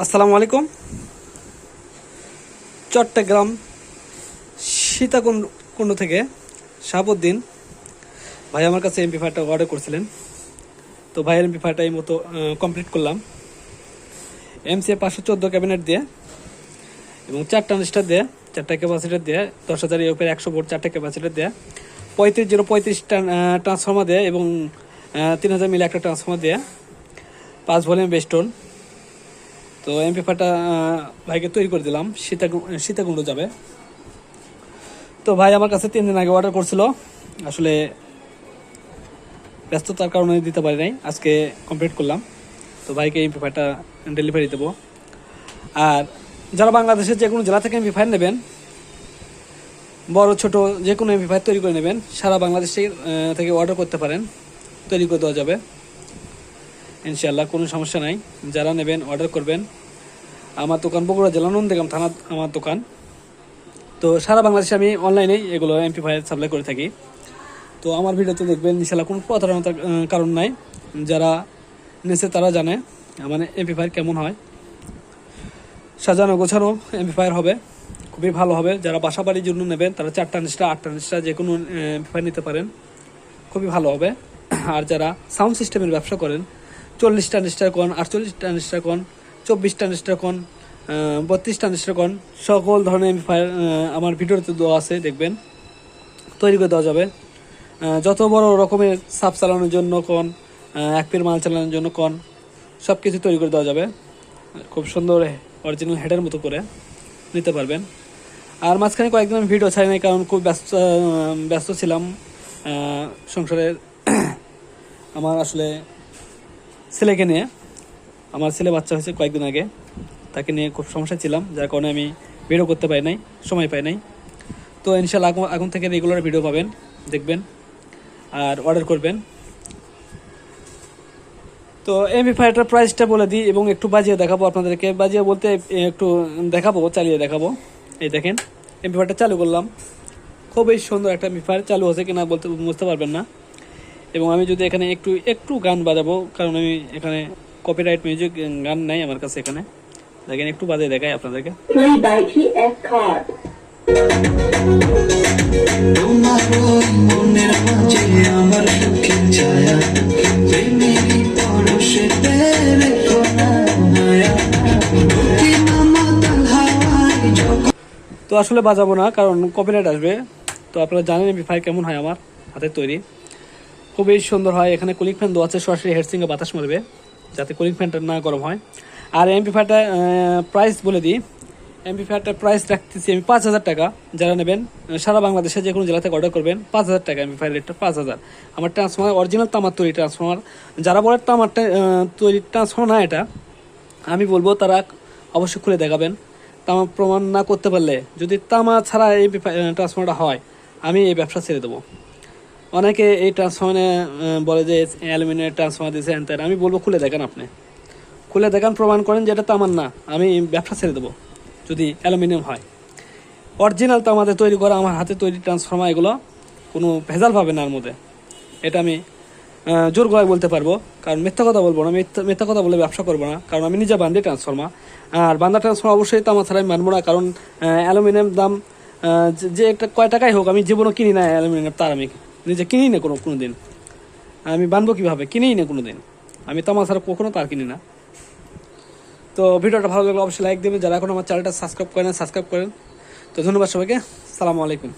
আসসালামু আলাইকুম। চট্টগ্রাম সীতাকুণ্ড থেকে শাহাবুদ্দিন ভাই আমার কাছে এমপি5টা অর্ডার করছিলেন। তো ভাইয়ের এমপি5টা এই মতো কমপ্লিট করলাম। MCA 514 ক্যাবিনেট দিয়ে এবং 4 ট্রানজিস্টার দিয়ে, 4টা ক্যাপাসিটার দিয়ে, 10,000 ইউপের 100 ভোল্ট 4টা ক্যাপাসিটার দিয়ে, 3535 ট্রান্সফর্মার দিয়ে এবং 3000 মিলি একটা ট্রান্সফর্মার দিয়ে, 5 ভলিউম বেস্টন। তো এমপি5টা ভাইকে তৈরি করে দিলাম, সীতাকুণ্ড যাবে। তো ভাই আমার কাছে 3 দিন আগে অর্ডার করছিল, আসলে ব্যস্ততার কারণে দিতে পারি নাই, আজকে কমপ্লিট করলাম। তো ভাইকে এমপি5টা ডেলিভারি দেবো। আর যারা বাংলাদেশের যে কোনো জেলা থেকে এমপি5 নেবেন, বড় ছোট যে কোনো এমপি5 তৈরি করে নেবেন, সারা বাংলাদেশে থেকে অর্ডার করতে পারেন, তৈরি করে দেওয়া যাবে ইনশাআল্লাহ, কোনো সমস্যা নাই। যারা নেবেন অর্ডার করবেন। আমার দোকান বগুড়া জেলা নন্দীগ্রাম থানা আমার দোকান। তো সারা বাংলাদেশে আমি অনলাইনেই এগুলো এমপি5 সাপ্লাই করে থাকি। তো আমার ভিডিওতে দেখবেন ইনশাআল্লাহ কোনো প্রতারণার কারণ নাই। যারা নিয়েছে তারা জানে মানে এমপি5 কেমন হয়। সাজানো গোছানো এমপি5 হবে, খুবই ভালো হবে। যারা বাসা বাড়ির জন্য নেবেন তারা 4 ট্রানজিস্টার 8 ট্রানজিস্টার যে কোনো এমপি5 নিতে পারেন, খুবই ভালো হবে। আর যারা সাউন্ড সিস্টেমের ব্যবসা করেন, 40 ট্রানজিস্টার কোন, 48 ট্রানজিস্টার কোন, 24 ট্রানজিস্টার কোন, 32 ট্রানজিস্টার কোন, সকল ধরনের এমপি5 আমার ভিডিওতে দেওয়া আছে, দেখবেন তৈরি করে দেওয়া যাবে। যত বড় রকমের সাপ চালানোর জন্য কোন, এক পির মাল চালানোর জন্য কোন, সব কিছু তৈরি করে দেওয়া যাবে। খুব সুন্দর অরিজিনাল হেডের মতো করে নিতে পারবেন। আর মাঝখানে কয়েকদিন আমি ভিডিও ছাড়ি নাই, কারণ খুব ব্যস্ত ছিলাম সংসারের। আমার আসলে ছেলেকে নিয়ে, আমার ছেলে বাচ্চা হয়েছে কয়েকদিন আগে, তাকে নিয়ে খুব সমস্যা ছিলাম, যার কারণে আমি ভিডিও করতে পারি নাই, সময় পাই নাই। তো ইনশাআল্লাহ এখন থেকে রেগুলার ভিডিও পাবেন, দেখবেন আর অর্ডার করবেন। তো এমপি5টার প্রাইসটা বলে দিই এবং একটু বাজিয়ে দেখাবো আপনাদেরকে। বাজিয়ে বলতে একটু দেখাবো, চালিয়ে দেখাবো। এই দেখেন এমপি5টা চালু করলাম, খুবই সুন্দর একটা এমপি5। চালু হচ্ছে কিনা বুঝতে পারবেন না। এবং আমি যদি এখানে একটু গান বাজাবো, কারণ আমি এখানে কপিরাইট মিউজিক গান নাই আমার কাছে। এখানে দেখেন একটু বাজিয়ে দেখাই আপনাদেরকে। তো আসলে বাজাবো না, কারণ কপিরাইট আসবে। তো আপনারা জানেন এমপি5 কেমন হয়, আমার হাতের তৈরি, খুবই সুন্দর হয়। এখানে কুলিং ফ্যান দেওয়া আছে, সরাসরি হেডসিংয়ে বাতাস মারবে, যাতে কুলিং ফ্যানটা না গরম হয়। আর এমপি5টা প্রাইস বলে দিই। এমপি5টার প্রাইস রাখতেছি আমি 5,000 টাকা। যারা নেবেন সারা বাংলাদেশে যে কোনো জেলা থেকে অর্ডার করবেন, 5,000 টাকা এমপি5 রেটটা 5,000। আমার ট্রান্সফর্মার অরিজিনাল তামার তৈরি ট্রান্সফর্মার। যারা বলে তামার তৈরি ট্রান্সফর্মার না এটা, আমি বলবো তারা অবশ্যই খুলে দেখাবেন। তামা প্রমাণ না করতে পারলে, যদি তামা ছাড়া এই ট্রান্সফর্মারটা হয়, আমি এই ব্যবসা ছেড়ে দেবো। অনেকে এই ট্রান্সফর্মারে বলে যে অ্যালুমিনিয়াম ট্রান্সফর্মার দিয়েছে হ্যান ত্যান। আমি বলবো খুলে দেখান, আপনি খুলে দেখান, প্রমাণ করেন যে এটা তামার না, আমি ব্যবসা ছেড়ে দেবো। যদি অ্যালুমিনিয়াম হয়, অরিজিনাল তামাতে তৈরি করা, আমার হাতে তৈরি ট্রান্সফর্মার, এগুলো কোনো ভেজাল পাবে না এর মধ্যে। এটা আমি জোর গলায় বলতে পারবো, কারণ মিথ্যা কথা বলবো না। মিথ্যা কথা বলে ব্যবসা করবো না, কারণ আমি নিজে বান্ধি ট্রান্সফর্মার। আর বান্ধা ট্রান্সফর্মার অবশ্যই তামা ছাড়া আমি মানবো না, কারণ অ্যালুমিনিয়াম দাম যে একটা কয় টাকাই হোক, আমি জীবনও কিনি না অ্যালুমিনিয়াম তার। আমি নিজে কিনেই না কোনো দিন। আমি বানবো কীভাবে, কিনেই না কোনো দিন। আমি তামা ছাড়া কখনো তার কিনি না। তো ভিডিওটা ভালো লাগলে অবশ্যই লাইক দেবেন। যারা এখন আমার চ্যানেলটা সাবস্ক্রাইব করেন, সাবস্ক্রাইব করেন। তো ধন্যবাদ সবাইকে, সালামু আলাইকুম।